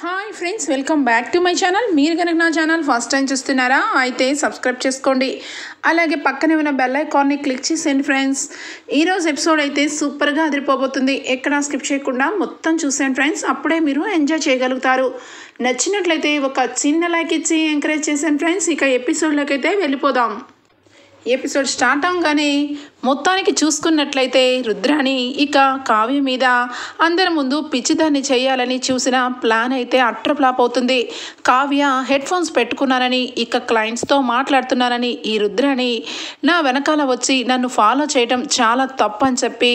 Hi friends, welcome back to my channel. మీరు కనుక నా ఛానల్ ఫస్ట్ టైం చూస్తున్నారా అయితే సబ్స్క్రైబ్ చేసుకోండి. అలాగే పక్కనే ఉన్న బెల్ ఐకాన్ని క్లిక్ చేసేయండి ఫ్రెండ్స్. ఈరోజు ఎపిసోడ్ అయితే సూపర్గా అదిరిపోబోతుంది. ఎక్కడా స్కిప్ చేయకుండా మొత్తం చూసేయండి ఫ్రెండ్స్. అప్పుడే మీరు ఎంజాయ్ చేయగలుగుతారు. నచ్చినట్లయితే ఒక చిన్న లైక్ ఇచ్చి ఎంకరేజ్ చేసాను ఫ్రెండ్స్. ఇక ఎపిసోడ్లోకి అయితే వెళ్ళిపోదాం. ఎపిసోడ్ స్టార్ట్ అవగానే మొత్తానికి చూసుకున్నట్లయితే రుద్రాణి ఇక కావ్య మీద అందరి ముందు పిచ్చిదాన్ని చేయాలని చూసిన ప్లాన్ అయితే అట్టర్ ఫ్లాప్ అవుతుంది. కావ్య హెడ్ ఫోన్స్ పెట్టుకున్నానని ఇక క్లయింట్స్తో మాట్లాడుతున్నానని ఈ రుద్రాణి నా వెనకాల వచ్చి నన్ను ఫాలో చేయడం చాలా తప్పు అని చెప్పి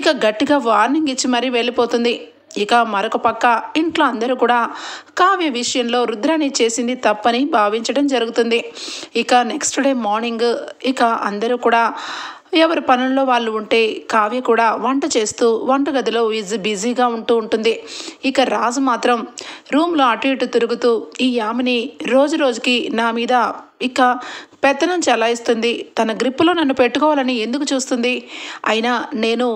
ఇక గట్టిగా వార్నింగ్ ఇచ్చి మరీ వెళ్ళిపోతుంది. ఇక మరొక పక్క ఇంట్లో అందరూ కూడా కావ్య విషయంలో రుద్రాణి చేసింది తప్పని భావించడం జరుగుతుంది. ఇక నెక్స్ట్ డే మార్నింగ్ ఇక అందరూ కూడా ఎవరి పనుల్లో వాళ్ళు ఉంటే కావ్య కూడా వంట చేస్తూ వంటగదిలో బిజీగా ఉంటుంది. ఇక రాజు మాత్రం రూమ్లో అటు ఇటు తిరుగుతూ ఈ యామిని రోజు రోజుకి నా మీద ఇక పెత్తనం చలాయిస్తుంది, తన గ్రిప్పులో నన్ను పెట్టుకోవాలని ఎందుకు చూస్తుంది, అయినా నేను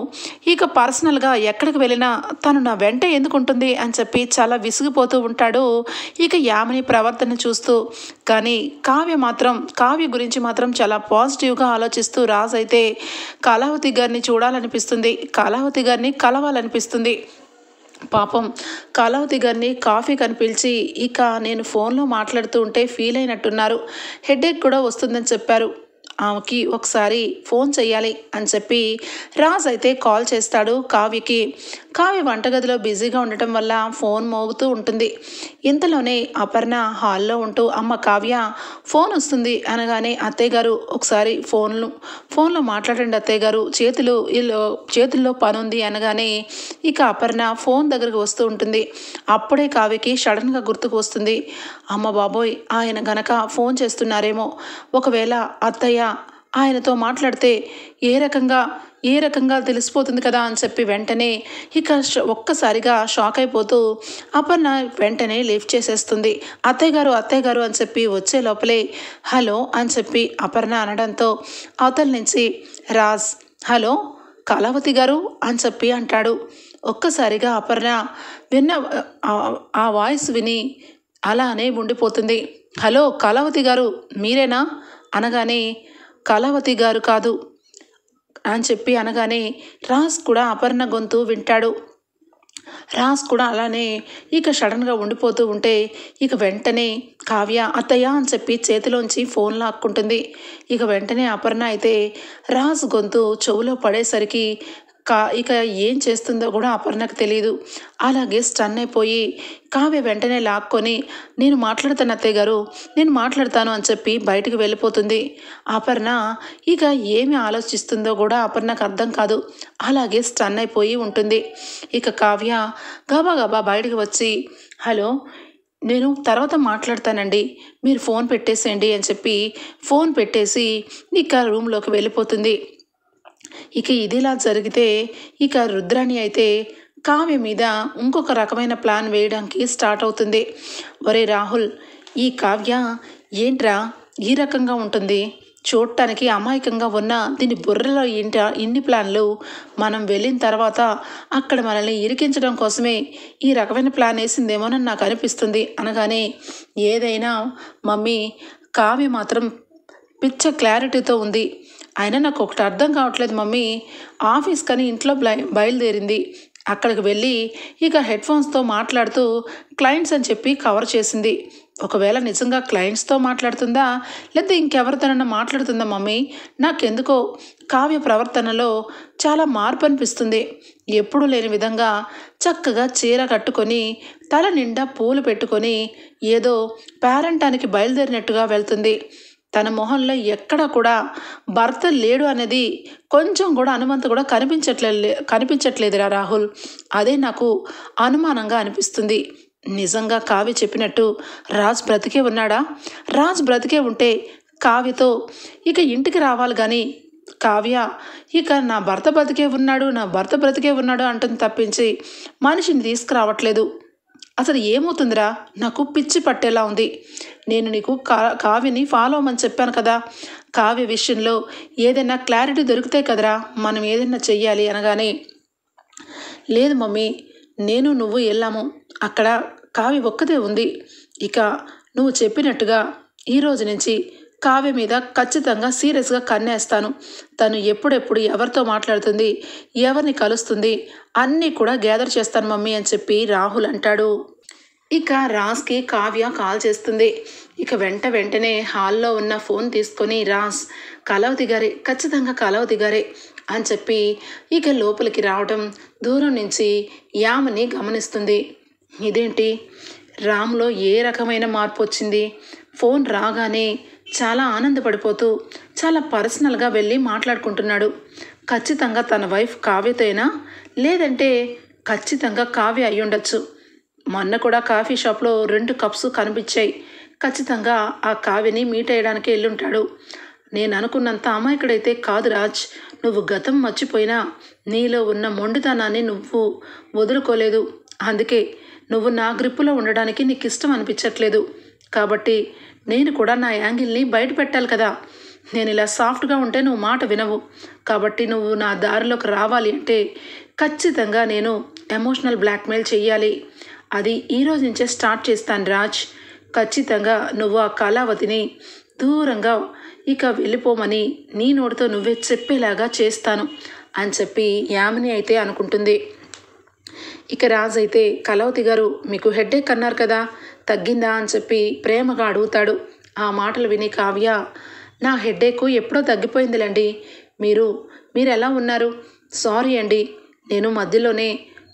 ఇక పర్సనల్గా ఎక్కడికి వెళ్ళినా తను నా వెంట ఎందుకు ఉంటుంది అని చెప్పి చాలా విసిగిపోతూ ఉంటాడు ఇక యామిని ప్రవర్తన చూస్తూ. కానీ కావ్య గురించి మాత్రం చాలా పాజిటివ్గా ఆలోచిస్తూ రాజు అయితే కళావతి గారిని చూడాలనిపిస్తుంది, కళావతి గారిని కలవాలనిపిస్తుంది. పాపం కళావతి గారిని కాఫీ కనిపించి ఇక నేను ఫోన్లో మాట్లాడుతూ ఉంటే ఫీల్ అయినట్టున్నారు, హెడేక్ కూడా వస్తుందని చెప్పారు, ఆమెకి ఒకసారి ఫోన్ చెయ్యాలి అని చెప్పి రాజ్ అయితే కాల్ చేస్తాడు కావ్యకి. కావ్య వంటగదిలో బిజీగా ఉండటం వల్ల ఫోన్ మోగుతూ ఉంటుంది. ఇంతలోనే అపర్ణ హాల్లో ఉంటూ అమ్మ కావ్య ఫోన్ వస్తుంది అనగానే అత్తయ్య గారు ఒకసారి ఫోన్లో మాట్లాడండి అత్తయ్య గారు, చేతుల్లో పని ఉంది అనగానే ఇక అపర్ణ ఫోన్ దగ్గరికి వస్తూ ఉంటుంది. అప్పుడే కావ్యకి సడన్గా గుర్తుకు వస్తుంది, అమ్మ బాబోయ్ ఆయన గనక ఫోన్ చేస్తున్నారేమో, ఒకవేళ అత్తయ్య ఆయనతో మాట్లాడితే ఏ రకంగా తెలిసిపోతుంది కదా అని చెప్పి వెంటనే ఇక ఒక్కసారిగా షాక్ అయిపోతూ అపర్ణ వెంటనే లిఫ్ట్ చేసేస్తుంది. అత్తయ్య గారు అని చెప్పి వచ్చే లోపలే హలో అని చెప్పి అపర్ణ అనడంతో అవతల నుంచి రాజ్ హలో కళావతి గారు అని చెప్పి అంటాడు. ఒక్కసారిగా అపర్ణ విన్న ఆ వాయిస్ విని అలానే ఉండిపోతుంది. హలో కళావతి గారు మీరేనా అనగానే కళావతి గారు కాదు అని చెప్పి అనగానే రాజ్ కూడా అపర్ణ గొంతు వింటాడు. రాజ్ కూడా అలానే ఇక సడన్గా ఉండిపోతూ ఉంటే ఇక వెంటనే కావ్య అత్తయ్య అని చెప్పి చేతిలోంచి ఫోన్ లాక్కుంటుంది. ఇక వెంటనే అపర్ణ అయితే రాజ్ గొంతు చెవులో పడేసరికి ఇక ఏం చేస్తుందో కూడా అపర్ణకు తెలియదు. అలాగే స్టన్ అయిపోయి కావ్య వెంటనే లాక్కొని నేను మాట్లాడతాను అత్తయ్య గారు, నేను మాట్లాడతాను అని చెప్పి బయటికి వెళ్ళిపోతుంది. అపర్ణ ఇక ఏమి ఆలోచిస్తుందో కూడా అపర్ణకు అర్థం కాదు, అలాగే స్టన్ అయిపోయి ఉంటుంది. ఇక కావ్య గబా బయటికి వచ్చి హలో నేను తర్వాత మాట్లాడతానండి, మీరు ఫోన్ పెట్టేసేయండి అని చెప్పి ఫోన్ పెట్టేసి ఇక రూమ్లోకి వెళ్ళిపోతుంది. ఇక ఇదిలా జరిగితే ఇక రుద్రాణి అయితే కావ్య మీద ఇంకొక రకమైన ప్లాన్ వేయడానికి స్టార్ట్ అవుతుంది. ఒరే రాహుల్, ఈ కావ్య ఏంట్రా ఈ రకంగా ఉంటుంది, చూడటానికి అమాయకంగా ఉన్న దీని బుర్రలో ఇన్ని ప్లాన్లు, మనం వెళ్ళిన తర్వాత అక్కడ మనల్ని ఇరికించడం కోసమే ఈ రకమైన ప్లాన్ వేసిందేమోనని నాకు అనిపిస్తుంది అనగానే ఏదైనా మమ్మీ కావ్య మాత్రం పిచ్చ క్లారిటీతో ఉంది, అయినా నాకు ఒకటి అర్థం కావట్లేదు మమ్మీ, ఆఫీస్ కానీ ఇంట్లో బయలుదేరింది, అక్కడికి వెళ్ళి ఇక హెడ్ ఫోన్స్తో మాట్లాడుతూ క్లయింట్స్ అని చెప్పి కవర్ చేసింది, ఒకవేళ నిజంగా క్లయింట్స్తో మాట్లాడుతుందా లేదా ఇంకెవరితోనన్నా మాట్లాడుతుందా మమ్మీ, నాకెందుకో కావ్య ప్రవర్తనలో చాలా మార్పు అనిపిస్తుంది, ఎప్పుడూ లేని విధంగా చక్కగా చీర కట్టుకొని తల నిండా పూలు పెట్టుకొని ఏదో పేరంటానికి బయలుదేరినట్టుగా వెళ్తుంది, తన మొహంలో ఎక్కడ కూడా భర్త లేడు అనేది కొంచెం కూడా అనుమానం కూడా కనిపించట్లేదురా రాహుల్, అదే నాకు అనుమానంగా అనిపిస్తుంది, నిజంగా కావ్య చెప్పినట్టు రాజ్ బ్రతికే ఉన్నాడా, రాజ్ బ్రతికే ఉంటే కావ్యతో ఇక ఇంటికి రావాలి కానీ కావ్య ఇక నా భర్త బ్రతికే ఉన్నాడు అంటుంది తప్పించి మనిషిని తీసుకురావట్లేదు, అసలు ఏమవుతుందిరా, నాకు పిచ్చి పట్టేలా ఉంది, నేను నీకు కావ్యని ఫాలో అవ్వమని చెప్పాను కదా, కావ్య విషయంలో ఏదైనా క్లారిటీ దొరికితే కదరా మనం ఏదైనా చెయ్యాలి అనగానే లేదు మమ్మీ, నువ్వు వెళ్ళాము, అక్కడ కావ్య ఒక్కదే ఉంది. ఇక నువ్వు చెప్పినట్టుగా ఈరోజు నుంచి కావ్య మీద ఖచ్చితంగా సీరియస్గా కన్నేస్తాను. తను ఎప్పుడెప్పుడు ఎవరితో మాట్లాడుతుంది, ఎవరిని కలుస్తుంది అన్నీ కూడా గ్యాదర్ చేస్తాను మమ్మీ అని చెప్పి రాహుల్ అంటాడు. ఇక రాజ్కి కావ్య కాల్ చేస్తుంది. ఇక వెంటనే హాల్లో ఉన్న ఫోన్ తీసుకొని రాజ్, కలవతి గారే, ఖచ్చితంగా కలవతి గారే అని చెప్పి ఇక లోపలికి రావడం దూరం నుంచి యామిని గమనిస్తుంది. ఇదేంటి, రామ్లో ఏ రకమైన మార్పు వచ్చింది? ఫోన్ రాగానే చాలా ఆనందపడిపోతూ చాలా పర్సనల్గా వెళ్ళి మాట్లాడుకుంటున్నాడు. ఖచ్చితంగా తన వైఫ్ కావ్యతోనా, లేదంటే ఖచ్చితంగా కావ్య అయి ఉండొచ్చు. మొన్న కూడా కాఫీ షాప్లో 2 కప్స్ కనిపించాయి. ఖచ్చితంగా ఆ కావ్యని మీట్ అయ్యడానికి వెళ్ళుంటాడు. నేను అనుకున్నంత అమాయకుడైతే కాదు రాజ్. నువ్వు గతం మర్చిపోయినా నీలో ఉన్న మొండితనాన్ని నువ్వు వదులుకోలేదు. అందుకే నువ్వు నా గ్రిప్పులో ఉండడానికి నీకు ఇష్టం అనిపించట్లేదు. కాబట్టి నేను కూడా నా యాంగిల్ని బయట పెట్టాలి కదా. నేను ఇలా సాఫ్ట్గా ఉంటే నువ్వు మాట వినవు. కాబట్టి నువ్వు నా దారిలోకి రావాలి అంటే ఖచ్చితంగా నేను ఎమోషనల్ బ్లాక్మెయిల్ చెయ్యాలి. అది ఈరోజు నుంచే స్టార్ట్ చేస్తాను రాజ్. ఖచ్చితంగా నువ్వు ఆ కళావతిని దూరంగా ఇక వెళ్ళిపోమని నీ నోటితో నువ్వే చెప్పేలాగా చేస్తాను అని చెప్పి యామిని అయితే అనుకుంటుంది. ఇక రాజ్ అయితే, కళావతి గారు మీకు హెడ్ఏక్ అన్నారు కదా, తగ్గిందా అని చెప్పి ప్రేమగా అడుగుతాడు. ఆ మాటలు విని కావ్య, నా హెడ్ఏక్ ఎప్పుడో తగ్గిపోయిందిలేండి. మీరు ఎలా ఉన్నారు? సారీ అండి, నేను మధ్యలోనే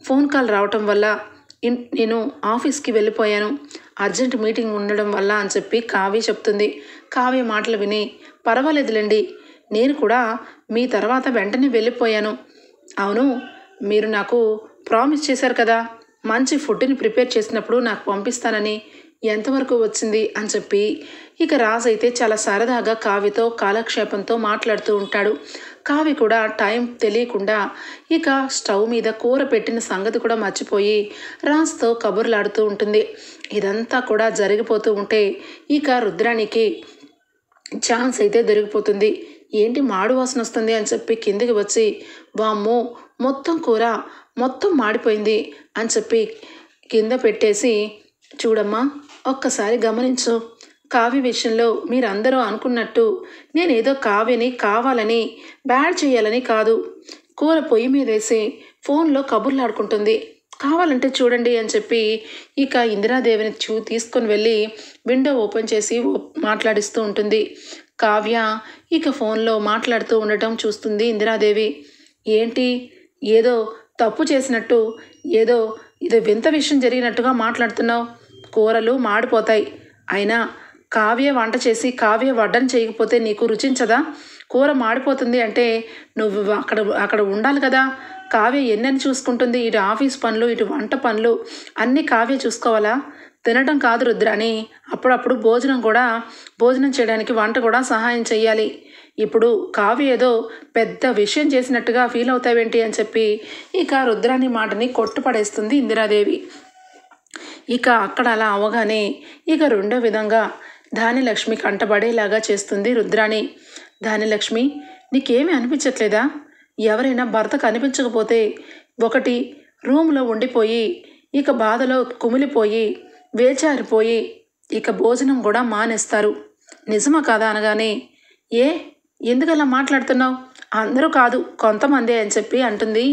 ఫోన్ కాల్ రావటం వల్ల నేను ఆఫీస్కి వెళ్ళిపోయాను, అర్జెంట్ మీటింగ్ ఉండడం వల్ల అని చెప్పి కావ్య చెప్తుంది. కావ్య మాటలు విని, పర్వాలేదులేండి, నేను కూడా మీ తర్వాత వెంటనే వెళ్ళిపోయాను. అవును, మీరు నాకు ప్రామిస్ చేశారు కదా మంచి ఫుడ్ని ప్రిపేర్ చేసినప్పుడు నాకు పంపిస్తానని, ఎంతవరకు వచ్చింది అని చెప్పి ఇక రాజ్ అయితే చాలా సరదాగా కావ్యతో కాలక్షేపంతో మాట్లాడుతూ ఉంటాడు. కావ్య కూడా టైం తెలియకుండా ఇక స్టవ్ మీద కూర పెట్టిన సంగతి కూడా మర్చిపోయి రాజ్తో కబుర్లాడుతూ ఉంటుంది. ఇదంతా కూడా జరిగిపోతూ ఉంటే ఇక రుద్రానికి ఛాన్స్ అయితే దొరికిపోతుంది. ఏంటి మాడు వాసన వస్తుంది అని చెప్పి కిందికి వచ్చి, వామ్మో మొత్తం కూర మొత్తం మాడిపోయింది అని చెప్పి కింద పెట్టేసి, చూడమ్మా ఒక్కసారి గమనించు, కావ్య విషయంలో మీరందరూ అనుకున్నట్టు నేనేదో కావ్యని కావాలని బ్యాడ్ చేయాలని కాదు. కూర పొయ్యి మీద వేసి ఫోన్లో కబుర్లాడుకుంటుంది, కావాలంటే చూడండి అని చెప్పి ఇక ఇందిరాదేవిని తీసుకొని వెళ్ళి విండో ఓపెన్ చేసి మాట్లాడిస్తూ ఉంటుంది. కావ్య ఇక ఫోన్లో మాట్లాడుతూ ఉండటం చూస్తుంది ఇందిరాదేవి. ఏంటి, ఏదో తప్పు చేసినట్టు, ఏదో వింత విషయం జరిగినట్టుగా మాట్లాడుతున్నావు? కూరలు మాడిపోతాయి, అయినా కావ్య వంట చేసి కావ్య వడ్డన చేయకపోతే నీకు రుచించదా? కూర మాడిపోతుంది అంటే నువ్వు అక్కడ ఉండాలి కదా. కావ్య ఎన్నెన్ని చూసుకుంటుంది, ఇటు ఆఫీస్ పనులు ఇటు వంట పనులు అన్నీ కావ్య చూసుకోవాలా? తినడం కాదు రుద్రాని, అప్పుడప్పుడు భోజనం చేయడానికి వంట కూడా సహాయం చెయ్యాలి. ఇప్పుడు కావ్య ఏదో పెద్ద విషయం చేసినట్టుగా ఫీల్ అవుతావేంటి అని చెప్పి ఇక రుద్రాని మాటని కొట్టుపడేస్తుంది ఇందిరాదేవి. ఇక అక్కడ అలా అవగానే ఇక రెండో విధంగా ధాన్యలక్ష్మి కంటబడేలాగా చేస్తుంది రుద్రాని. ధాన్యలక్ష్మి, నీకేమీ అనిపించట్లేదా? ఎవరైనా భర్త కనిపించకపోతే ఒకటి రూమ్లో ఉండిపోయి ఇక బాధలో కుమిలిపోయి వేచారిపోయి ఇక భోజనం కూడా మానేస్తారు, నిజమా కాదా అనగానే, ఎందుకలా మాట్లాడుతున్నావు? అందరూ కాదు కొంతమందే అని చెప్పి అంటుంది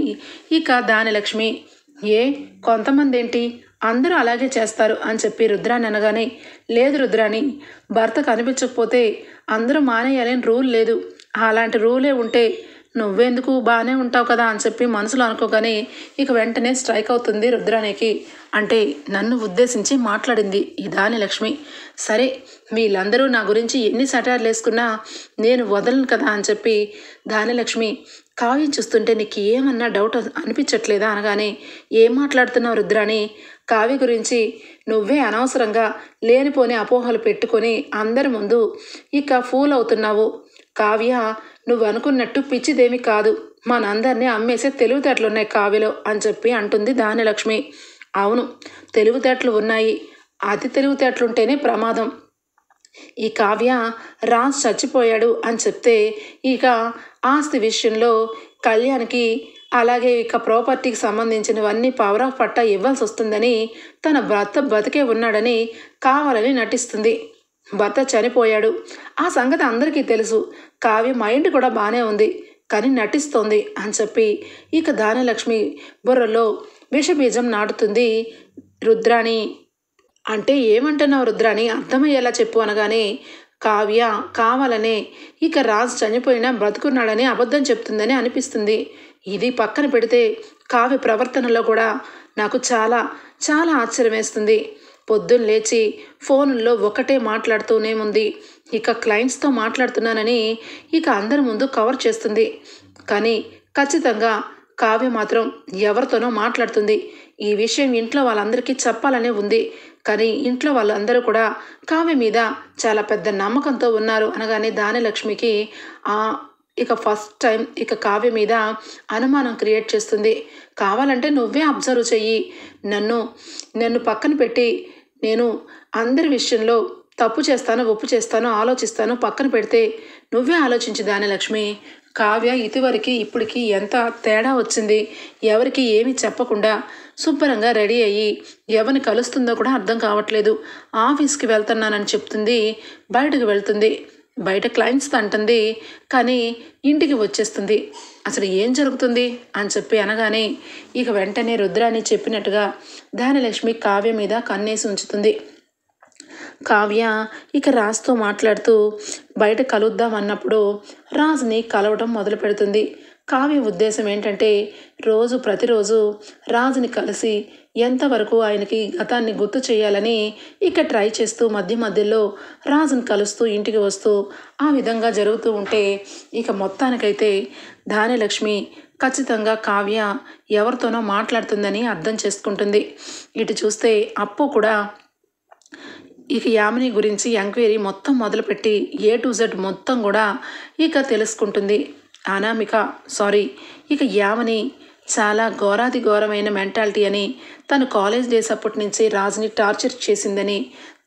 ఇక ధాన్యలక్ష్మి. కొంతమంది ఏంటి, అందరూ అలాగే చేస్తారు అని చెప్పి రుద్రాని అనగానే, లేదు రుద్రాని, భర్త కనిపించకపోతే అందరూ మానేయాలని రూల్ లేదు. అలాంటి రూలే ఉంటే నువ్వెందుకు బాగానే ఉంటావు కదా అని చెప్పి మనసులో అనుకోగానే ఇక వెంటనే స్ట్రైక్ అవుతుంది రుద్రానికి. అంటే నన్ను ఉద్దేశించి మాట్లాడింది ఈ ధాన్యలక్ష్మి. సరే, వీళ్ళందరూ నా గురించి ఎన్ని సటార్లు వేసుకున్నా నేను వదలను కదా అని చెప్పి ధాన్యలక్ష్మి, కావ్యం చూస్తుంటే నీకు ఏమన్నా డౌట్ అనిపించట్లేదా అనగానే, ఏం మాట్లాడుతున్నావు రుద్రాని? కావ్య గురించి నువ్వే అనవసరంగా లేనిపోని అపోహలు పెట్టుకొని అందరి ముందు ఇక ఫూల్ అవుతున్నావు. కావ్య నువ్వు అనుకున్నట్టు పిచ్చిదేమి కాదు, మనందరినీ అమ్మేసే తెలివితేటలున్నాయి కావ్యలో అని చెప్పి అంటుంది ధాన్యలక్ష్మి. అవును, తెలివితేటలు ఉన్నాయి, అతి తెలివితేటలుంటేనే ప్రమాదం. ఈ కావ్య రాజ్ చచ్చిపోయాడు అని చెప్తే ఇక ఆస్తి విషయంలో కళ్యాణ్కి అలాగే ఇక ప్రాపర్టీకి సంబంధించినవన్నీ పవర్ ఆఫ్ పట్టా ఇవ్వాల్సి వస్తుందని, తన భర్త బతికే ఉన్నాడని కావాలని నటిస్తుంది. భర్త చనిపోయాడు, ఆ సంగతి అందరికీ తెలుసు. కావ్య మైండ్ కూడా బాగానే ఉంది, కానీ నటిస్తోంది అని చెప్పి ఇక ధాన్యలక్ష్మి బుర్రలో విషబీజం నాటుతుంది రుద్రాణి. అంటే ఏమంటున్నావు రుద్రాణి, అర్థమయ్యేలా చెప్పు అనగానే కావ్య కావాలనే ఇక రాజు చనిపోయినా బ్రతుకున్నాడని అబద్ధం చెప్తుందని అనిపిస్తుంది. ఇది పక్కన పెడితే కావ్య ప్రవర్తనలో కూడా నాకు చాలా చాలా ఆశ్చర్యం వేస్తుంది. పొద్దున్న లేచి ఫోన్లో ఒకటే మాట్లాడుతూనే ఉంది. ఇక క్లయింట్స్తో మాట్లాడుతున్నానని ఇక అందరి ముందు కవర్ చేస్తుంది. కానీ ఖచ్చితంగా కావ్య మాత్రం ఎవరితోనో మాట్లాడుతుంది. ఈ విషయం ఇంట్లో వాళ్ళందరికీ చెప్పాలనే ఉంది. కానీ ఇంట్లో వాళ్ళందరూ కూడా కావ్య మీద చాలా పెద్ద నమ్మకంతో ఉన్నారు అనగానే ధాన్యలక్ష్మికి ఇక ఫస్ట్ టైం ఇక కావ్య మీద అనుమానం క్రియేట్ చేస్తుంది. కావాలంటే నువ్వే అబ్జర్వ్ చెయ్యి, నన్ను పక్కన పెట్టి నేను అందరి విషయంలో తప్పు చేస్తానో ఒప్పు చేస్తానో ఆలోచిస్తానో పక్కన పెడితే నువ్వే ఆలోచించి ధాన్యలక్ష్మి, కావ్య ఇదివరకు ఇప్పటికి ఎంత తేడా వచ్చింది. ఎవరికి ఏమీ చెప్పకుండా శుభ్రంగా రెడీ అయ్యి ఎవరిని కలుస్తుందో కూడా అర్థం కావట్లేదు. ఆఫీస్కి వెళ్తున్నానని చెప్తుంది, బయటకు వెళ్తుంది, బయట క్లయింట్స్తో అంటుంది, కానీ ఇంటికి వచ్చేస్తుంది. అసలు ఏం జరుగుతుంది అని చెప్పి అనగానే ఇక వెంటనే రుద్రాణి చెప్పినట్టుగా ధాన్యలక్ష్మి కావ్య మీద కన్నేసి ఉంచుతుంది. కావ్య ఇక రాజుతో మాట్లాడుతూ బయట కలుద్దాం అన్నప్పుడు రాజుని కలవడం మొదలు పెడుతుంది. కావ్య ఉద్దేశం ఏంటంటే ప్రతిరోజు రాజుని కలిసి ఎంతవరకు ఆయనకి గతాన్ని గుర్తు చేయాలని ఇక ట్రై చేస్తూ మధ్య మధ్యలో రాజుని కలుస్తూ ఇంటికి వస్తూ ఆ విధంగా జరుగుతూ ఉంటే ఇక మొత్తానికైతే ధాన్యలక్ష్మి ఖచ్చితంగా కావ్య ఎవరితోనో మాట్లాడుతుందని అర్థం చేసుకుంటుంది. ఇటు చూస్తే అప్పు కూడా ఇక యామిని గురించి ఎంక్వైరీ మొత్తం మొదలుపెట్టి A to Z మొత్తం కూడా ఇక తెలుసుకుంటుంది. ఇక యామిని చాలా ఘోరాతి ఘోరమైన మెంటాలిటీ అని, తను కాలేజ్ డేస్ అప్పటి నుంచి రాజుని టార్చర్ చేసిందని,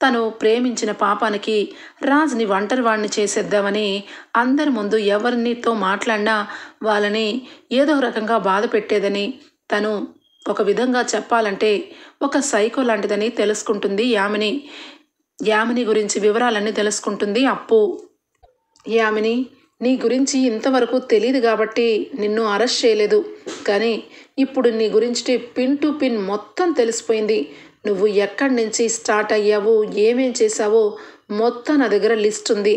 తను ప్రేమించిన పాపానికి రాజుని ఒంటరివాడిని చేసేద్దామని అందరి ముందు ఎవరినితో మాట్లాడినా వాళ్ళని ఏదో రకంగా బాధ పెట్టేదని, తను ఒక విధంగా చెప్పాలంటే ఒక సైకో లాంటిదని తెలుసుకుంటుంది యామిని గురించి వివరాలన్నీ తెలుసుకుంటుంది అప్పు. యామిని, నీ గురించి ఇంతవరకు తెలియదు కాబట్టి నిన్ను అరెస్ట్ చేయలేదు, కానీ ఇప్పుడు నీ గురించి పిన్ టు పిన్ మొత్తం తెలిసిపోయింది. నువ్వు ఎక్కడి నుంచి స్టార్ట్ అయ్యావో ఏమేం చేశావో మొత్తం నా దగ్గర లిస్ట్ ఉంది.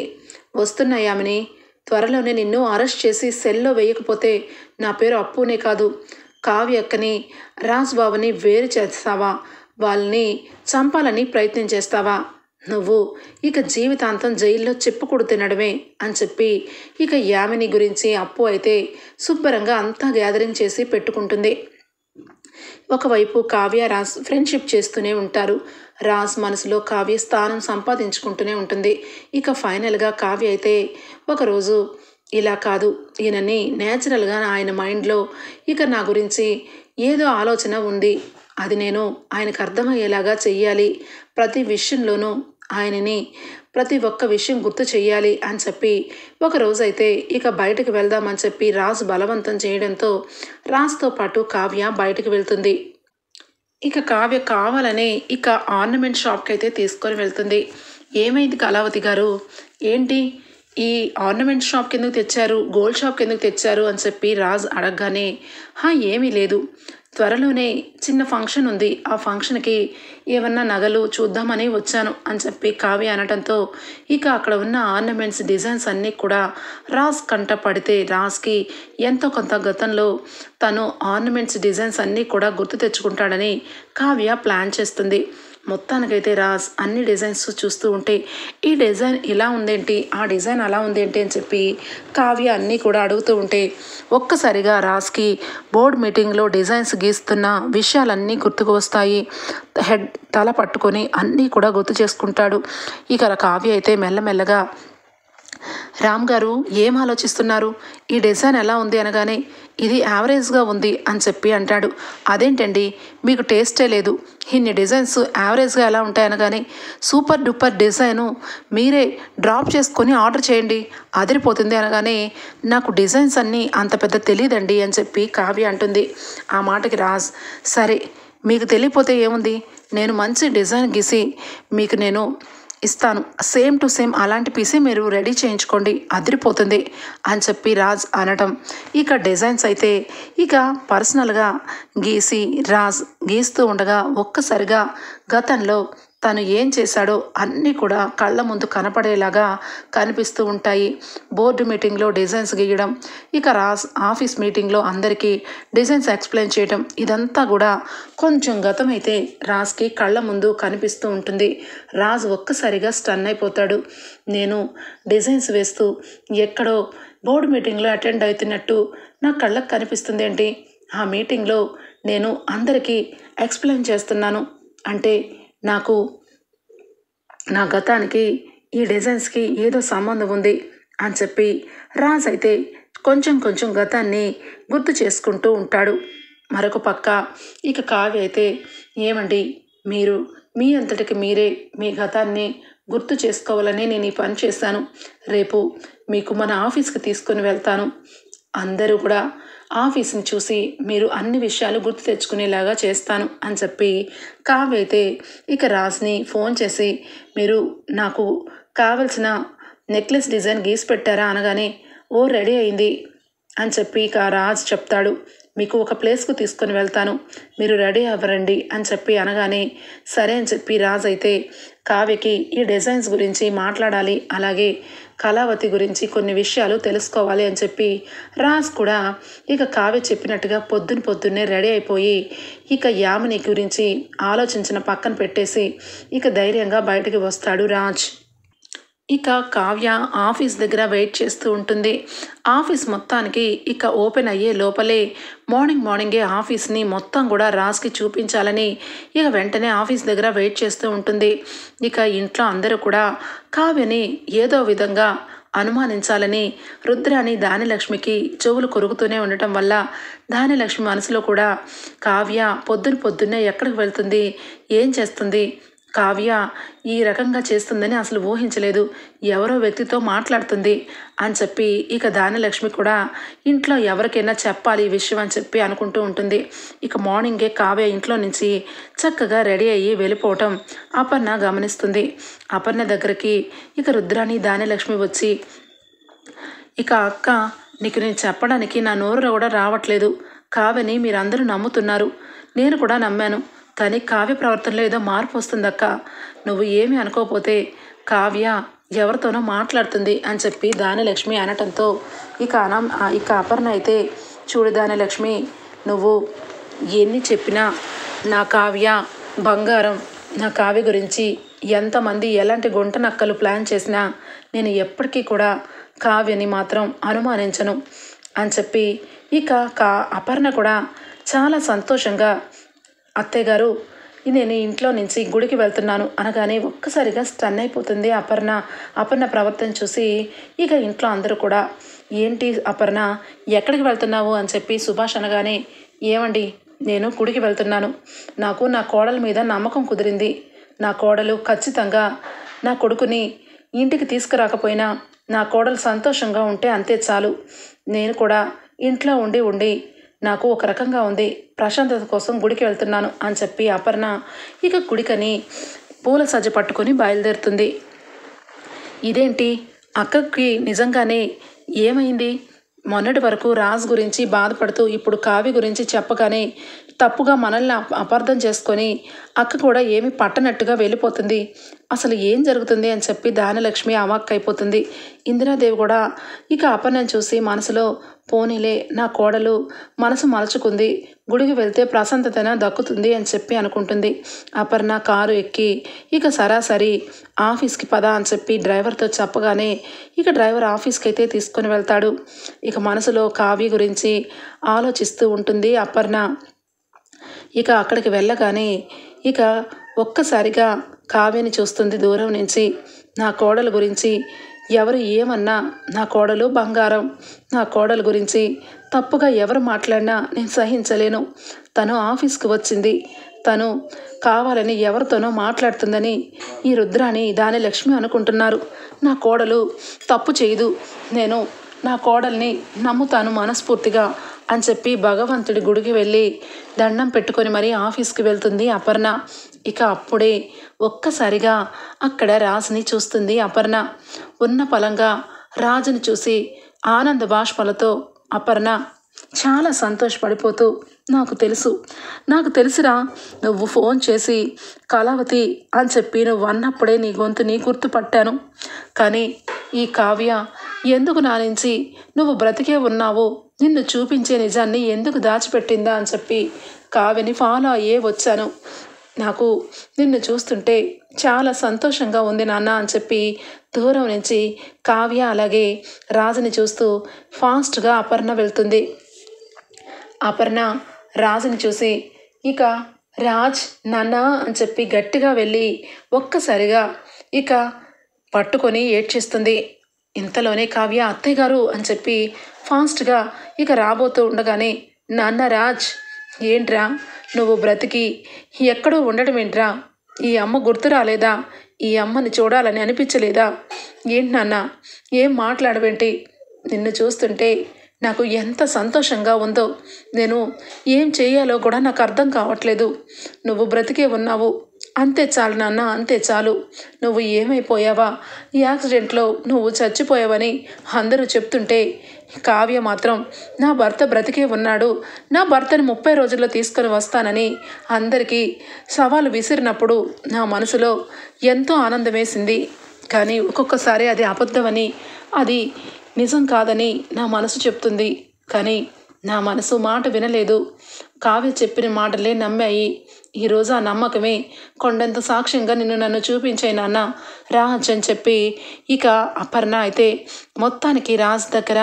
వస్తున్నా యామిని, త్వరలోనే నిన్ను అరెస్ట్ చేసి సెల్లో వేయకపోతే నా పేరు అప్పునే కాదు, కావ్య అక్కని రాజ్బాబుని వేరు చేస్తావా, వాళ్ళని చంపాలని ప్రయత్నం చేస్తావా, నువ్వు ఇక జీవితాంతం జైల్లో చెప్పుకుడు తినడమే అని చెప్పి ఇక యామిని గురించి అప్పు అయితే శుభ్రంగా అంతా గ్యాదరింగ్ చేసి పెట్టుకుంటుంది. ఒకవైపు కావ్య రాజ్ ఫ్రెండ్షిప్ చేస్తూనే ఉంటారు. రాజ్ మనసులో కావ్య స్థానం సంపాదించుకుంటూనే ఉంటుంది. ఇక ఫైనల్గా కావ్య అయితే ఒకరోజు ఇలా కాదు, ఈయనని నేచురల్గా ఆయన మైండ్లో ఇక నా గురించి ఏదో ఆలోచన ఉంది, అది నేను ఆయనకు అర్థమయ్యేలాగా చెయ్యాలి, ప్రతి విషయంలోనూ ఆయనని ప్రతి ఒక్క విషయం గుర్తు చెయ్యాలి అని చెప్పి ఒకరోజైతే ఇక బయటకు వెళ్దామని చెప్పి రాజు బలవంతం చేయడంతో రాజుతో పాటు కావ్య బయటకు వెళ్తుంది. ఇక కావ్య కావాలనే ఇక ఆర్నమెంట్ షాప్కి అయితే తీసుకొని వెళ్తుంది. ఏమైంది కళావతి గారు, ఏంటి ఈ ఆర్నమెంట్ షాప్కి ఎందుకు తెచ్చారు, గోల్డ్ షాప్కి ఎందుకు తెచ్చారు అని చెప్పి రాజు అడగగానే ఏమీ లేదు, త్వరలోనే చిన్న ఫంక్షన్ ఉంది, ఆ ఫంక్షన్కి ఏమన్నా నగలు చూద్దామని వచ్చాను అని చెప్పి కావ్య అనటంతో ఇక అక్కడ ఉన్న ఆర్నమెంట్స్ డిజైన్స్ అన్నీ కూడా రాజ్ కంట పడితే రాజ్కి ఎంతో కొంత గతంలో తను ఆర్నమెంట్స్ డిజైన్స్ అన్నీ కూడా గుర్తు తెచ్చుకుంటాడని కావ్య ప్లాన్ చేస్తుంది. మొత్తానికైతే రాజ్ అన్ని డిజైన్స్ చూస్తూ ఉంటే ఈ డిజైన్ ఇలా ఉందేంటి, ఆ డిజైన్ అలా ఉందేంటి అని చెప్పి కావ్య అన్నీ కూడా అడుగుతూ ఉంటే ఒక్కసారిగా రాజ్కి బోర్డ్ మీటింగ్లో డిజైన్స్ గీస్తున్న విషయాలన్నీ గుర్తుకు వస్తాయి. తల పట్టుకొని అన్నీ కూడా గుర్తు చేసుకుంటాడు. ఇక కావ్య అయితే మెల్లమెల్లగా రామ్ గారు ఏం ఆలోచిస్తున్నారు, ఈ డిజైన్ ఎలా ఉంది అనగానే ఇది యావరేజ్గా ఉంది అని చెప్పి అంటాడు. అదేంటండి మీకు టేస్టే లేదు, ఇన్ని డిజైన్స్ యావరేజ్గా ఎలా ఉంటాయనగానే సూపర్ డూపర్ డిజైను మీరే డ్రాప్ చేసుకొని ఆర్డర్ చేయండి అదిరిపోతుంది అనగానే నాకు డిజైన్స్ అన్నీ అంత పెద్ద తెలియదండి అని చెప్పి కావ్య అంటుంది. ఆ మాటకి రాజ్ సరే మీకు తెలియపోతే ఏముంది, నేను మంచి డిజైన్ గీసి మీకు నేను ఇస్తాను, సేమ్ టు సేమ్ అలాంటి పీసే మీరు రెడీ చేయించుకోండి అదిరిపోతుంది అని చెప్పి రాజ్ అనటం. ఇక డిజైన్స్ అయితే ఇక పర్సనల్గా గీసి రాజ్ గీస్తూ ఉండగా ఒక్కసారిగా గతంలో తను ఏం చేశాడో అన్నీ కూడా కళ్ళ ముందు కనపడేలాగా కనిపిస్తూ ఉంటాయి. బోర్డు మీటింగ్లో డిజైన్స్ గీయడం, ఇక రాజ్ ఆఫీస్ మీటింగ్లో అందరికీ డిజైన్స్ ఎక్స్ప్లెయిన్ చేయడం, ఇదంతా కూడా కొంచెం గతమైతే రాజ్కి కళ్ళ ముందు కనిపిస్తూ ఉంటుంది. రాజ్ ఒక్కసారిగా స్టన్ అయిపోతాడు. నేను డిజైన్స్ వేస్తూ ఎక్కడో బోర్డు మీటింగ్లో అటెండ్ అవుతున్నట్టు నా కళ్ళకు కనిపిస్తుంది ఏంటి, ఆ మీటింగ్లో నేను అందరికీ ఎక్స్ప్లెయిన్ చేస్తున్నాను అంటే నాకు నా గతానికి ఈ డిజైన్స్కి ఏదో సంబంధం ఉంది అని చెప్పి రాజ్ అయితే కొంచెం గతాన్ని గుర్తు చేసుకుంటూ ఉంటాడు. మరొక పక్క ఇక కావ్య అయితే ఏమండి మీరు మీ అంతటికి మీరే మీ గతాన్ని గుర్తు చేసుకోవాలని నేను ఈ పని చేశాను, రేపు మీకు మన ఆఫీస్కి తీసుకుని వెళ్తాను, అందరూ కూడా ఆఫీస్ని చూసి మీరు అన్ని విషయాలు గుర్తు తెచ్చుకునేలాగా చేస్తాను అని చెప్పి కావ్య అయితే ఇక రాజ్ని ఫోన్ చేసి మీరు నాకు కావలసిన నెక్లెస్ డిజైన్ గీసి పెట్టారా అనగానే ఓ రెడీ అయింది అని చెప్పి ఇక రాజ్ చెప్తాడు. మీకు ఒక ప్లేస్కు తీసుకొని వెళ్తాను, మీరు రెడీ అవ్వరండి అని చెప్పి అనగానే సరే అని చెప్పి రాజ్ అయితే కావ్యకి ఈ డిజైన్స్ గురించి మాట్లాడాలి, అలాగే కళావతి గురించి కొన్ని విషయాలు తెలుసుకోవాలి అని చెప్పి రాజ్ కూడా ఇక కావ్య చెప్పినట్టుగా పొద్దున్నే రెడీ అయిపోయి ఇక యామిని గురించి ఆలోచించిన పక్కన పెట్టేసి ఇక ధైర్యంగా బయటికి వస్తాడు రాజ్. ఇక కావ్య ఆఫీస్ దగ్గర వెయిట్ చేస్తూ ఉంటుంది. ఆఫీస్ మొత్తానికి ఇక ఓపెన్ అయ్యే లోపలే మార్నింగే ఆఫీస్ని మొత్తం కూడా రాజ్కి చూపించాలని ఇక వెంటనే ఆఫీస్ దగ్గర వెయిట్ చేస్తూ ఉంటుంది. ఇక ఇంట్లో అందరూ కూడా కావ్యని ఏదో విధంగా అనుమానించాలని రుద్రాని దానిలక్ష్మికి చెవులు కొరుకుతూనే ఉండటం వల్ల దానిలక్ష్మి మనసులో కూడా కావ్య పొద్దున్నే ఎక్కడికి వెళ్తుంది, ఏం చేస్తుంది, కావ్య ఈ రకంగా చేస్తుందని అసలు ఊహించలేదు, ఎవరో వ్యక్తితో మాట్లాడుతుంది అని చెప్పి ఇక దానిలక్ష్మి కూడా ఇంట్లో ఎవరికైనా చెప్పాలి ఈ విషయం అని చెప్పి అనుకుంటూ ఉంటుంది. ఇక మార్నింగే కావ్య ఇంట్లో నుంచి చక్కగా రెడీ అయ్యి వెళ్ళిపోవటం అపర్ణ గమనిస్తుంది. అపర్ణ దగ్గరికి ఇక రుద్రాని దానిలక్ష్మి వచ్చి ఇక అక్క నీకు నేను చెప్పడానికి నా నోరు కూడా రావట్లేదు, కావ్యని మీరందరూ నమ్ముతున్నారు, నేను కూడా నమ్మాను, కానీ కావ్య ప్రవర్తనలో ఏదో మార్పు వస్తుందక్క, నువ్వు ఏమీ అనుకోకపోతే కావ్య ఎవరితోనో మాట్లాడుతుంది అని చెప్పి దానిలక్ష్మి అనటంతో ఇక అపర్ణ అయితే చూడు దానిలక్ష్మి, నువ్వు ఎన్ని చెప్పినా నా కావ్య బంగారం, నా కావ్య గురించి ఎంతమంది ఎలాంటి గుంట నక్కలు ప్లాన్ చేసినా నేను ఎప్పటికీ కూడా కావ్యని మాత్రం అనుమానించను అని చెప్పి ఇక అపర్ణ కూడా చాలా సంతోషంగా అత్తయ్య గారు నేను ఇంట్లో నుంచి గుడికి వెళ్తున్నాను అనగానే ఒక్కసారిగా స్టన్ అయిపోతుంది అపర్ణ ప్రవర్తన చూసి ఇక ఇంట్లో అందరూ కూడా ఏంటి అపర్ణ ఎక్కడికి వెళ్తున్నావు అని చెప్పి సుభాష్ అనగానే ఏమండి నేను గుడికి వెళ్తున్నాను, నాకు నా కోడల మీద నమ్మకం కుదిరింది, నా కోడలు ఖచ్చితంగా నా కొడుకుని ఇంటికి తీసుకురాకపోయినా నా కోడలు సంతోషంగా ఉంటే అంతే చాలు, నేను కూడా ఇంట్లో ఉండి నాకు ఒక రకంగా ఉంది, ప్రశాంతత కోసం గుడికి వెళ్తున్నాను అని చెప్పి అపర్ణ ఇక గుడికని పూల సజ్జ పట్టుకొని బయలుదేరుతుంది. ఇదేంటి అక్కకి నిజంగానే ఏమైంది, మొన్నటి వరకు రాజ్ గురించి బాధపడుతూ ఇప్పుడు కావ్య గురించి చెప్పగానే తప్పుగా మనల్ని అపార్థం చేసుకొని అక్క కూడా ఏమి పట్టనట్టుగా వెళ్ళిపోతుంది, అసలు ఏం జరుగుతుంది అని చెప్పి దానిలక్ష్మి అవాక్కైపోతుంది. ఇందిరాదేవి కూడా ఇక అపర్ణను చూసి మనసులో పోనీలే నా కోడలు మనసు మలచుకుంది, గుడికి వెళ్తే ప్రశాంతతన దక్కుతుంది అని చెప్పి అనుకుంటుంది. అపర్ణ కారు ఎక్కి ఇక సరాసరి ఆఫీస్కి పద అని చెప్పి డ్రైవర్తో చెప్పగానే ఇక డ్రైవర్ ఆఫీస్కి అయితే తీసుకొని వెళ్తాడు. ఇక మనసులో కావ్య గురించి ఆలోచిస్తూ ఉంటుంది అపర్ణ. ఇక అక్కడికి వెళ్ళగానే ఇక ఒక్కసారిగా కావ్యని చూస్తుంది దూరం నుంచి. నా కోడల గురించి ఎవరు ఏమన్నా నా కోడలు బంగారం. నా కోడలు గురించి తప్పుగా ఎవరు మాట్లాడినా నేను సహించలేను. తను ఆఫీస్కి వచ్చింది. తను కావాలని ఎవరితోనో మాట్లాడుతుందని ఈ రుద్రాని దాని లక్ష్మి అనుకుంటున్నారు. నా కోడలు తప్పు చేయదు. నేను నా కోడల్ని నమ్ముతాను మనస్ఫూర్తిగా అని చెప్పి భగవంతుడి గుడికి వెళ్ళి దండం పెట్టుకొని మరీ ఆఫీస్కి వెళ్తుంది అపర్ణ. ఇక అప్పుడే ఒక్కసారిగా అక్కడ రాజుని చూస్తుంది అపర్ణ. ఉన్న పలంగా రాజుని చూసి ఆనంద బాష్పాలతో అపర్ణ చాలా సంతోషపడిపోతూ, నాకు తెలుసురా, నువ్వు ఫోన్ చేసి కళావతి అని చెప్పి నువ్వు అన్నప్పుడే నీ గొంతుని గుర్తుపట్టాను. కానీ ఈ కావ్య ఎందుకు నా నుంచి నువ్వు బ్రతికే ఉన్నావో నిన్ను చూపించే నిజాన్ని ఎందుకు దాచిపెట్టిందా అని చెప్పి కావ్యని ఫాలో అయ్యే వచ్చాను. నాకు నిన్ను చూస్తుంటే చాలా సంతోషంగా ఉంది నాన్న అని చెప్పి దూరం నుంచి కావ్య అలాగే రాజుని చూస్తూ ఫాస్ట్గా అపర్ణ వెళ్తుంది. అపర్ణ రాజుని చూసి ఇక రాజ్ నాన్న అని చెప్పి గట్టిగా వెళ్ళి ఒక్కసారిగా ఇక పట్టుకొని ఏడ్చేస్తుంది. ఇంతలోనే కావ్య అత్తయ్య గారు అని చెప్పి ఫాస్ట్గా ఇక రాబోతూ ఉండగానే, నాన్న రాజ్, ఏంట్రా నువ్వు బ్రతికి ఎక్కడో ఉండడం ఏంట్రా? ఈ అమ్మ గుర్తు రాలేదా? ఈ అమ్మని చూడాలని అనిపించలేదా? ఏంటి నాన్న, ఏం మాట్లాడవేంటి? నిన్ను చూస్తుంటే నాకు ఎంత సంతోషంగా ఉందో. నేను ఏం చేయాలో కూడా నాకు అర్థం కావట్లేదు. నువ్వు బ్రతికే ఉన్నావు, అంతే చాలు నాన్న, అంతే చాలు. నువ్వు ఏమైపోయావా? ఈ యాక్సిడెంట్లో నువ్వు చచ్చిపోయావని అందరూ చెప్తుంటే కావ్య మాత్రం నా భర్త బ్రతికే ఉన్నాడు, నా భర్తను 30 రోజుల్లో తీసుకొని వస్తానని అందరికీ సవాలు విసిరినప్పుడు నా మనసులో ఎంతో ఆనందం వేసింది. కానీ ఒక్కొక్కసారి అది అబద్ధమని, అది నిజం కాదని నా మనసు చెప్తుంది. కానీ నా మనసు మాట వినలేదు. కావ్య చెప్పిన మాటలే నమ్మాయి. ఈరోజు ఆ నమ్మకమే కొండంత సాక్ష్యంగా నన్ను చూపించే నాన్న రాజ్ అని చెప్పి ఇక అపర్ణ అయితే మొత్తానికి రాజ్ దగ్గర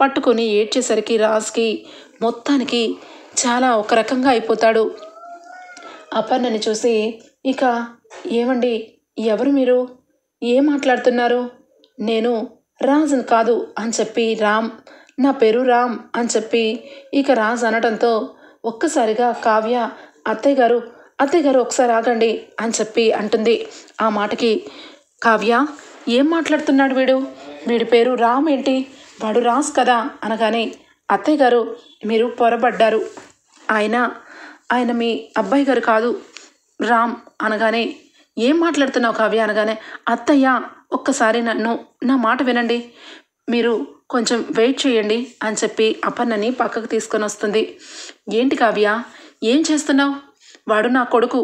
పట్టుకొని ఏడ్చేసరికి రాజ్కి మొత్తానికి చాలా ఒక రకంగా అయిపోతాడు. అపర్ణని చూసి ఇక, ఏమండి, ఎవరు మీరు? ఏం మాట్లాడుతున్నారు? నేను రాజుని కాదు అని చెప్పి నా పేరు రామ్ అని చెప్పి ఇక రాజ్ అనడంతో ఒక్కసారిగా కావ్య అత్తయ్య గారు ఒకసారి ఆగండి అని చెప్పి అంటుంది. ఆ మాటకి కావ్య, ఏం మాట్లాడుతున్నాడు వీడి పేరు రామ్ ఏంటి? వాడు రాజ్ కదా అనగానే, అత్తయ్య గారు మీరు పొరబడ్డారు. ఆయన మీ అబ్బాయి గారు కాదు, రామ్ అనగానే, ఏం మాట్లాడుతున్నావు కావ్య అనగానే, అత్తయ్య ఒక్కసారి నా మాట వినండి, మీరు కొంచెం వెయిట్ చేయండి అని చెప్పి అపర్ణని పక్కకు తీసుకొని వస్తుంది. ఏంటి కావ్య, ఏం చేస్తున్నావు? వాడు నా కొడుకు,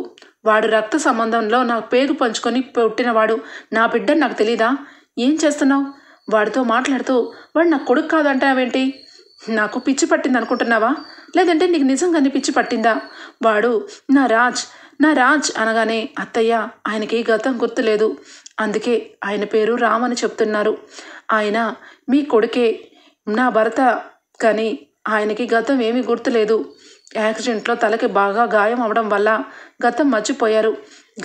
వాడు రక్త సంబంధంలో నా పేగు పంచుకొని పుట్టినవాడు, నా బిడ్డని నాకు తెలీదా? ఏం చేస్తున్నావు? వాడితో మాట్లాడుతూ వాడు నా కొడుకు కాదంటావేంటి? నాకు పిచ్చి పట్టింది అనుకుంటున్నావా? లేదంటే నీకు నిజంగానే పిచ్చి పట్టిందా? వాడు నా రాజ్ అనగానే, అత్తయ్య ఆయనకి గతం గుర్తులేదు, అందుకే ఆయన పేరు రామ్ అని చెప్తున్నారు. ఆయన మీ కొడుకే, నా భర్త, కానీ ఆయనకి గతం ఏమీ గుర్తులేదు. యాక్సిడెంట్లో తలకి బాగా గాయం అవడం వల్ల గతం మర్చిపోయారు.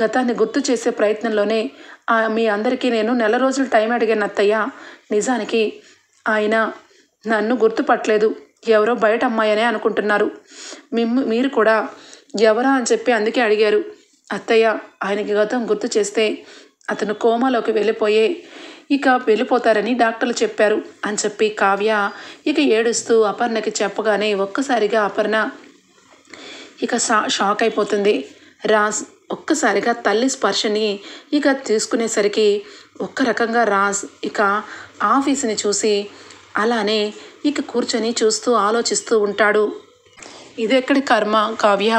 గతాన్ని గుర్తు చేసే ప్రయత్నంలోనే మీ అందరికీ నేను 4 రోజులు టైం అడిగాను అత్తయ్య. నిజానికి ఆయన నన్ను గుర్తుపట్టలేదు, ఎవరో బయట అమ్మాయనే అనుకుంటున్నారు. మీరు కూడా ఎవరా అని చెప్పి అందుకే అడిగారు అత్తయ్య. ఆయనకి గతం గుర్తు చేస్తే అతను కోమాలోకి వెళ్ళిపోతారని డాక్టర్లు చెప్పారు అని చెప్పి కావ్య ఇక ఏడుస్తూ అపర్ణకి చెప్పగానే ఒక్కసారిగా అపర్ణ ఇక షాక్ అయిపోతుంది. రాజ్ ఒక్కసారిగా తల్లి స్పర్శని ఇక తీసుకునేసరికి ఒక్క రకంగా రాజ్ ఇక ఆఫీసుని చూసి అలానే ఇక కూర్చొని చూస్తూ ఆలోచిస్తూ ఉంటాడు. ఇదెక్కడి కర్మ కావ్య,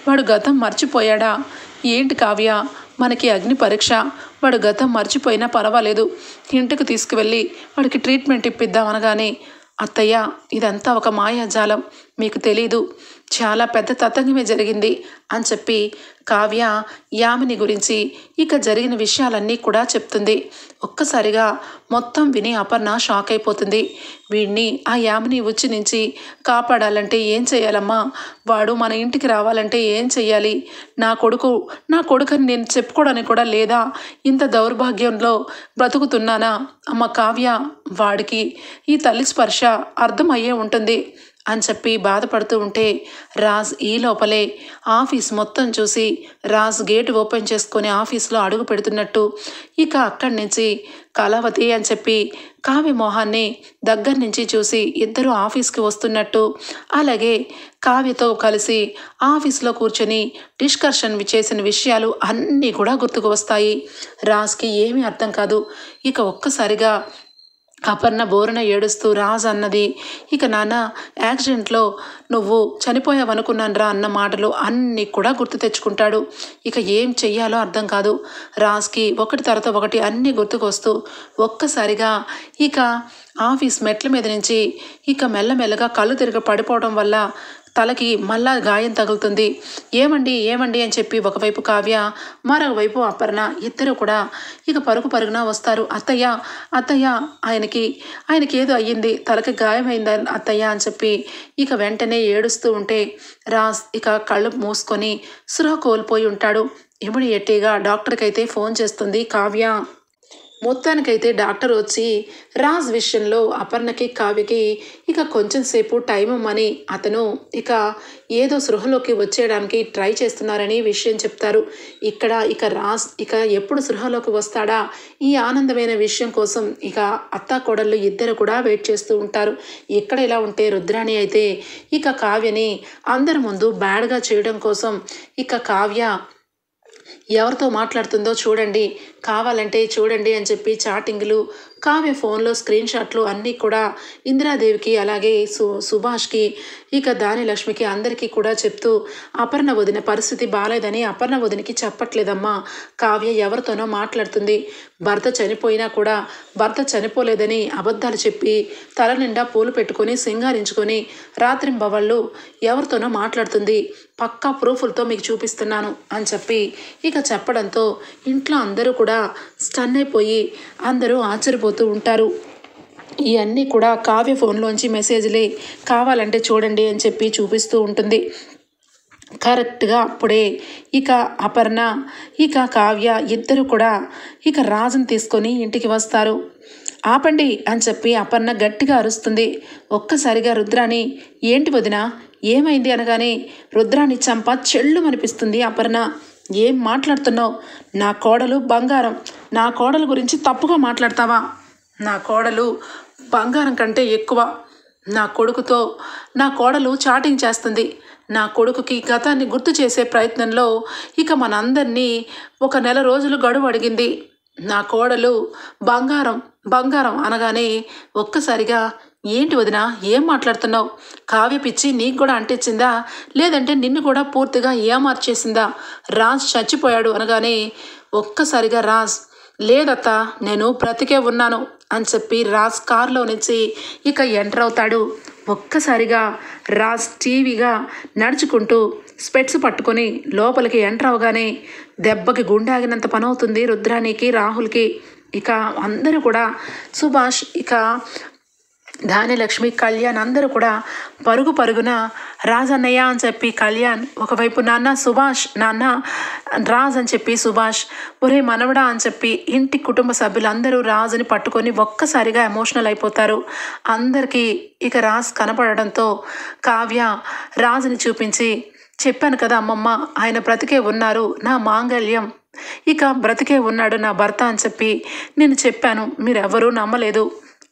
వాడు గతం మర్చిపోయాడా ఏంటి కావ్య? మనకి అగ్ని పరీక్ష, వాడు గతం మర్చిపోయినా పర్వాలేదు, ఇంటికి తీసుకువెళ్ళి వాడికి ట్రీట్మెంట్ ఇప్పిద్దాం అనగానే, అత్తయ్య ఇదంతా ఒక మాయాజాలం, మీకు తెలీదు, చాలా పెద్ద తతంగమే జరిగింది అని చెప్పి కావ్య యామిని గురించి ఇక జరిగిన విషయాలన్నీ కూడా చెప్తుంది. ఒక్కసారిగా మొత్తం విని అపర్ణ షాక్ అయిపోతుంది. వీడిని ఆ యామిని ఉచ్చి నుంచి కాపాడాలంటే ఏం చేయాలమ్మా? వాడు మన ఇంటికి రావాలంటే ఏం చెయ్యాలి? నా కొడుకని నేను చెప్పుకోవడానికి కూడా లేదా? ఇంత దౌర్భాగ్యంలో బ్రతుకుతున్నానా? అమ్మ కావ్య, వాడికి ఈ తల్లి స్పర్శ అర్థమయ్యే ఉంటుంది అని చెప్పి బాధపడుతూ ఉంటే రాజ్ ఈ లోపలే ఆఫీస్ మొత్తం చూసి రాజ్ గేట్ ఓపెన్ చేసుకొని ఆఫీస్లో అడుగు పెడుతున్నట్టు ఇక అక్కడి నుంచి కళావతి అని చెప్పి కావ్య మొహాన్ని దగ్గర నుంచి చూసి ఇద్దరు ఆఫీస్కి వస్తున్నట్టు, అలాగే కావ్యతో కలిసి ఆఫీస్లో కూర్చొని డిస్కషన్ చేసిన విషయాలు అన్నీ కూడా గుర్తుకు వస్తాయి. రాజ్కి ఏమీ అర్థం కాదు. ఇక ఒక్కసారిగా అపర్ణ బోరున ఏడుస్తూ రాజ్ అన్నది, ఇక నాన్న యాక్సిడెంట్లో నువ్వు చనిపోయావనుకున్నాను రా అన్న మాటలు అన్నీ కూడా గుర్తు తెచ్చుకుంటాడు. ఇక ఏం చెయ్యాలో అర్థం కాదు. రాజ్కి ఒకటి తర్వాత ఒకటి అన్నీ గుర్తుకొస్తూ ఒక్కసారిగా ఇక ఆఫీస్ మెట్ల మీద నుంచి ఇక మెల్లమెల్లగా కళ్ళు తిరిగి పడిపోవడం వల్ల తలకి మళ్ళా గాయం తగులుతుంది. ఏమండి ఏమండి అని చెప్పి ఒకవైపు కావ్య, మరోవైపు అపర్ణ ఇద్దరు కూడా ఇక పరుగున వస్తారు. అత్తయ్య అత్తయ్య, ఆయనకి ఏదో అయ్యింది, తలకి గాయమైంది అత్తయ్య అని చెప్పి ఇక వెంటనే ఏడుస్తూ ఉంటే రాజ్ ఇక కళ్ళు మూసుకొని స్పృహ కోల్పోయి ఉంటాడు. ఇమ్మీడియట్గా డాక్టర్కి అయితే ఫోన్ చేస్తుంది కావ్య. మొత్తానికైతే డాక్టర్ వచ్చి రాజ్ విషయంలో అపర్ణకి కావ్యకి ఇక కొంచెం సేపు టైం ఇమ్మని, అతను ఇక ఏదో సృహలోకి వచ్చేయడానికి ట్రై చేస్తున్నారని విషయం చెప్తారు. ఇక రాజ్ ఇక ఎప్పుడు సృహలోకి వస్తాడా ఈ ఆనందమైన విషయం కోసం ఇక అత్తా కోడళ్ళు ఇద్దరు కూడా వెయిట్ చేస్తూ ఉంటారు. ఇక్కడ ఇలా ఉంటే రుద్రాణి అయితే ఇక కావ్యని అందరి ముందు బ్యాడ్గా చేయడం కోసం ఇక కావ్య ఎవరితో మాట్లాడుతుందో చూడండి, కావాలంటే చూడండి అని చెప్పి చాటింగ్లు, కావ్య ఫోన్లో స్క్రీన్ షాట్లు అన్నీ కూడా ఇందిరాదేవికి అలాగే సుభాష్కి ఇక దాని లక్ష్మికి అందరికీ కూడా చెప్తూ అపర్ణ వదిన పరిస్థితి బాగాలేదని అపర్ణ వదినకి చెప్పట్లేదమ్మా. కావ్య ఎవరితోనో మాట్లాడుతుంది. భర్త చనిపోయినా కూడా భర్త చనిపోలేదని అబద్ధాలు చెప్పి తల నిండా పూలు పెట్టుకొని సింగారించుకొని రాత్రింబవళ్ళు ఎవరితోనో మాట్లాడుతుంది. పక్కా ప్రూఫ్లతో మీకు చూపిస్తున్నాను అని చెప్పి ఇక చెప్పడంతో ఇంట్లో అందరూ కూడా స్టన్ అయిపోయి అందరూ ఆశ్చర్యపోతూ ఉంటారు. ఇవన్నీ కూడా కావ్య ఫోన్లోంచి మెసేజ్లే, కావాలంటే చూడండి అని చెప్పి చూపిస్తూ ఉంటుంది. కరెక్ట్గా అప్పుడే ఇక అపర్ణ ఇక కావ్య ఇద్దరు కూడా ఇక రాజుని తీసుకొని ఇంటికి వస్తారు. ఆపండి అని చెప్పి అపర్ణ గట్టిగా అరుస్తుంది. ఒక్కసారిగా రుద్రాణి, ఏంటి వదిన ఏమైంది అనగానే రుద్రాణి చంప చెల్లుమనిపిస్తుంది అపర్ణ. ఏం మాట్లాడుతున్నావు? నా కోడలు బంగారం, నా కోడలు గురించి తప్పుగా మాట్లాడతావా? నా కోడలు బంగారం కంటే ఎక్కువ. నా కోడలు చాటింగ్ చేస్తుంది. నా కొడుకుకి గతాన్ని గుర్తు చేసే ప్రయత్నంలో ఇక మనందరినీ ఒక నెల రోజులు గడువు అడిగింది. నా కోడలు బంగారం అనగానే ఒక్కసారిగా, ఏంటి వదిన ఏం మాట్లాడుతున్నావు? కావ్య పిచ్చి నీకు కూడా అంటించిందా, లేదంటే నిన్ను కూడా పూర్తిగా ఏమార్చేసిందా? రాజ్ చచ్చిపోయాడు అనగానే ఒక్కసారిగా రాజ్, లేదత్తా నేను బ్రతికే ఉన్నాను అని చెప్పి రాజ్ కారులో నుంచి ఇక ఎంటర్ అవుతాడు. ఒక్కసారిగా రాజ్ టీవీగా నడుచుకుంటూ స్పెట్స్ పట్టుకొని లోపలికి ఎంటర్ అవగానే దెబ్బకి గుండె ఆగినంత పని అవుతుంది రుద్రానికి, రాహుల్కి. ఇక అందరూ కూడా సుభాష్, ఇక ధాన్యలక్ష్మి, కళ్యాణ్ అందరూ కూడా పరుగున రాజన్నయ్య అని చెప్పి కళ్యాణ్, ఒకవైపు నాన్న సుభాష్, నాన్న రాజ్ అని చెప్పి సుభాష్, ఒరే మనవడా అని చెప్పి ఇంటి కుటుంబ సభ్యులందరూ రాజుని పట్టుకొని ఒక్కసారిగా ఎమోషనల్ అయిపోతారు. అందరికీ ఇక రాజ్ కనపడడంతో కావ్య రాజుని చూపించి, చెప్పాను కదా అమ్మమ్మ, ఆయన బ్రతికే ఉన్నారు, నా మాంగళ్యం ఇక బ్రతికే ఉన్నాడు నా భర్త అని చెప్పి నేను చెప్పాను, మీరెవరూ నమ్మలేదు,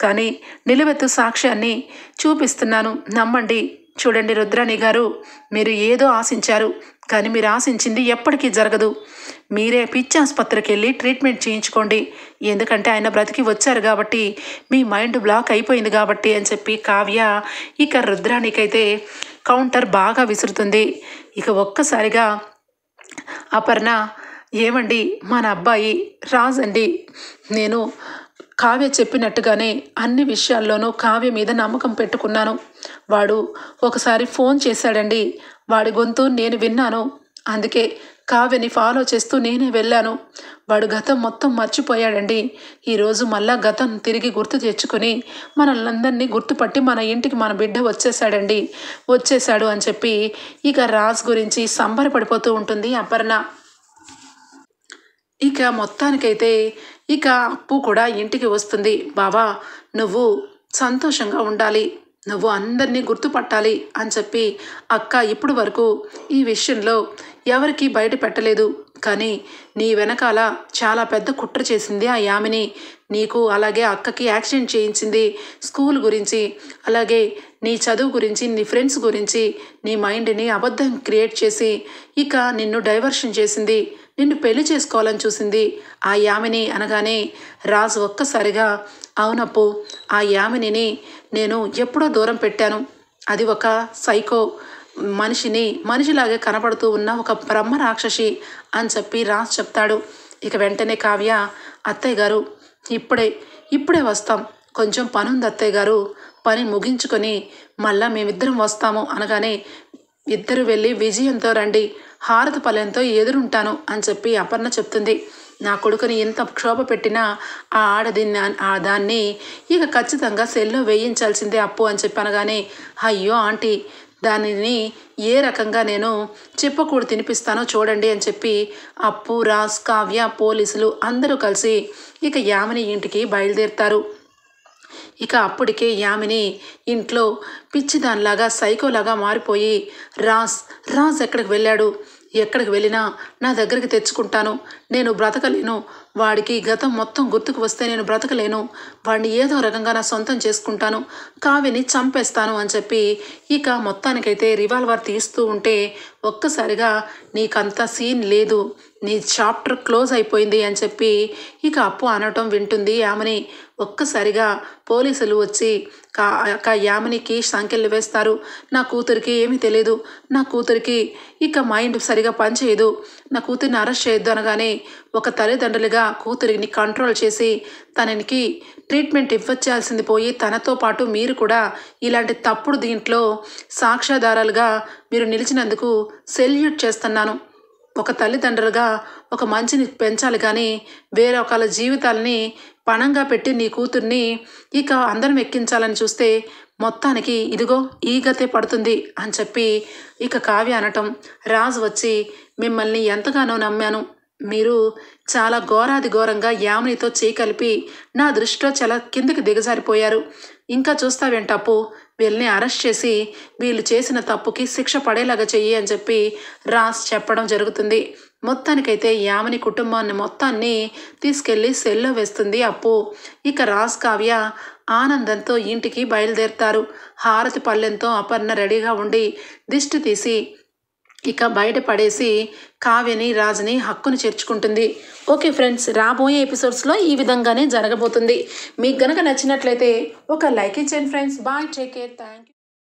కానీ నిలువెత్తు సాక్ష్యాన్ని చూపిస్తున్నాను, నమ్మండి. చూడండి రుద్రాణి గారు, మీరు ఏదో ఆశించారు, కానీ మీరు ఆశించింది ఎప్పటికీ జరగదు. మీరే పిచ్చి ఆసుపత్రికి వెళ్ళి ట్రీట్మెంట్ చేయించుకోండి, ఎందుకంటే ఆయన బ్రతికి వచ్చారు కాబట్టి, మీ మైండ్ బ్లాక్ అయిపోయింది కాబట్టి అని చెప్పి కావ్య ఇక రుద్రాణికైతే కౌంటర్ బాగా విసురుతుంది. ఇక ఒక్కసారిగా అపర్ణ, ఏమండి మన అబ్బాయి రాజ్ అండి, నేను కావ్య చెప్పినట్టుగానే అన్ని విషయాల్లోనూ కావ్య మీద నమ్మకం పెట్టుకున్నాను. వాడు ఒకసారి ఫోన్ చేశాడండి. వాడి గొంతు నేను విన్నాను. అందుకే కావ్యని ఫాలో చేస్తూ నేనే వెళ్ళాను. వాడు గతం మొత్తం మర్చిపోయాడండి. ఈరోజు మళ్ళా గతం తిరిగి గుర్తు తెచ్చుకొని మనల్నందరినీ గుర్తుపట్టి మన ఇంటికి మన బిడ్డ వచ్చేసాడు అని చెప్పి ఇక రాజ్ గురించి సంబరపడిపోతూ ఉంటుంది అపర్ణ. ఇక మొత్తానికైతే ఇక అప్పు కూడా ఇంటికి వస్తుంది. బావా, నువ్వు సంతోషంగా ఉండాలి, నువ్వు అందరినీ గుర్తుపట్టాలి అని చెప్పి అక్క ఇప్పుడు వరకు ఈ విషయంలో ఎవరికి బయట పెట్టలేదు. కానీ నీ వెనకాల చాలా పెద్ద కుట్ర చేసింది ఆ యామిని. నీకు అలాగే అక్కకి యాక్సిడెంట్ చేయించింది. స్కూల్ గురించి, అలాగే నీ చదువు గురించి, నీ ఫ్రెండ్స్ గురించి నీ మైండ్ని అబద్ధం క్రియేట్ చేసి ఇక నిన్ను డైవర్షన్ చేసింది. నిన్ను పెళ్లి చేసుకోవాలని చూసింది ఆ యామిని అనగానే రాజు ఒక్కసారిగా, అవునప్పు, ఆ యామినిని నేను ఎప్పుడో దూరం పెట్టాను. అది ఒక సైకో మనిషిలాగే కనపడుతూ ఉన్న ఒక బ్రహ్మ రాక్షసి అని చెప్పి రాజు చెప్తాడు. ఇక వెంటనే కావ్య, అత్తయ్య గారు ఇప్పుడే వస్తాం, కొంచెం పని ఉంది అత్తయ్య గారు, పని ముగించుకొని మళ్ళా మేమిద్దరం వస్తాము అనగానే ఇద్దరు వెళ్ళి విజయంతో రండి, హారతి పల్లెంతో ఎదురుంటాను అని చెప్పి అపర్ణ చెప్తుంది. నా కొడుకుని ఎంత క్షోభ పెట్టినా ఆ దాన్ని ఇక ఖచ్చితంగా సెల్లో వేయించాల్సిందే అప్పు అని చెప్పి అనగానే, అయ్యో ఆంటీ, దానిని ఏ రకంగా నేను చెప్పకూడదు తినిపిస్తానో చూడండి అని చెప్పి అప్పు, రాజ్, కావ్య, పోలీసులు అందరూ కలిసి ఇక యామిని ఇంటికి బయలుదేరుతారు. ఇక అప్పటికే యామిని ఇంట్లో పిచ్చిదానిలాగా సైకోలాగా మారిపోయి రాజ్ ఎక్కడికి వెళ్ళినా నా దగ్గరికి తెచ్చుకుంటాను, నేను బ్రతకలేను, వాడికి గతం మొత్తం గుర్తుకు వస్తే నేను బ్రతకలేను, వాడిని ఏదో రకంగా నా సొంతం చేసుకుంటాను, కావ్యని చంపేస్తాను అని చెప్పి ఇక మొత్తానికైతే రివాల్వర్ తీస్తూ ఉంటే ఒక్కసారిగా నీకంత సీన్ లేదు, నీ చాప్టర్ క్లోజ్ అయిపోయింది అని చెప్పి ఇక అప్పు అనటం వింటుంది యామిని. ఒక్కసారిగా పోలీసులు వచ్చి యామినికి సంఖ్యలు వేస్తారు. నా కూతురికి ఏమీ తెలియదు, నా కూతురికి ఇక మైండ్ సరిగా పనిచేయదు, నా కూతురిని అరెస్ట్ చేయొద్దు అనగానే ఒక తల్లిదండ్రులుగా కూతురిని కంట్రోల్ చేసి తనకి ట్రీట్మెంట్ ఇవ్వచ్చాల్సింది పోయి తనతో పాటు మీరు కూడా ఇలాంటి తప్పుడు దీంట్లో సాక్ష్యాధారాలుగా మీరు నిలిచినందుకు సెల్యూట్ చేస్తున్నాను. ఒక తల్లిదండ్రులుగా ఒక మంచిని పెంచాలి కానీ వేరే ఒకళ్ళ జీవితాలని పణంగా పెట్టి నీ కూతుర్ని ఇక అందరం ఎక్కించాలని చూస్తే మొత్తానికి ఇదిగో ఈ గతే పడుతుంది అని చెప్పి ఇక కావ్య అనటం, రాజు వచ్చి మిమ్మల్ని ఎంతగానో నమ్మాను, మీరు చాలా ఘోరాది ఘోరంగా యామినితో చేయి కలిపి నా దృష్టిలో చాలా కిందకి దిగజారిపోయారు, ఇంకా చూస్తావేంటప్పు, వీళ్ళని అరెస్ట్ చేసి వీళ్ళు చేసిన తప్పుకి శిక్ష పడేలాగా చెయ్యి అని చెప్పి రాజ్ చెప్పడం జరుగుతుంది. మొత్తానికైతే యామిని కుటుంబాన్ని మొత్తాన్ని తీసుకెళ్లి సెల్లో వేస్తుంది అప్పు. ఇక రాజ్, కావ్య ఆనందంతో ఇంటికి బయలుదేరుతారు. హారతి పల్లెంతో అపర్ణ రెడీగా ఉండి దిష్టి తీసి ఇక బయట పడేసి కావ్యని, రాజుని హక్కును చేర్చుకుంటుంది. ఓకే ఫ్రెండ్స్, రాబోయే ఎపిసోడ్స్లో ఈ విధంగానే జరగబోతుంది. మీకు గనక నచ్చినట్లయితే ఒక లైక్ ఇచ్చేయండి friends. Bye, take care, thank you.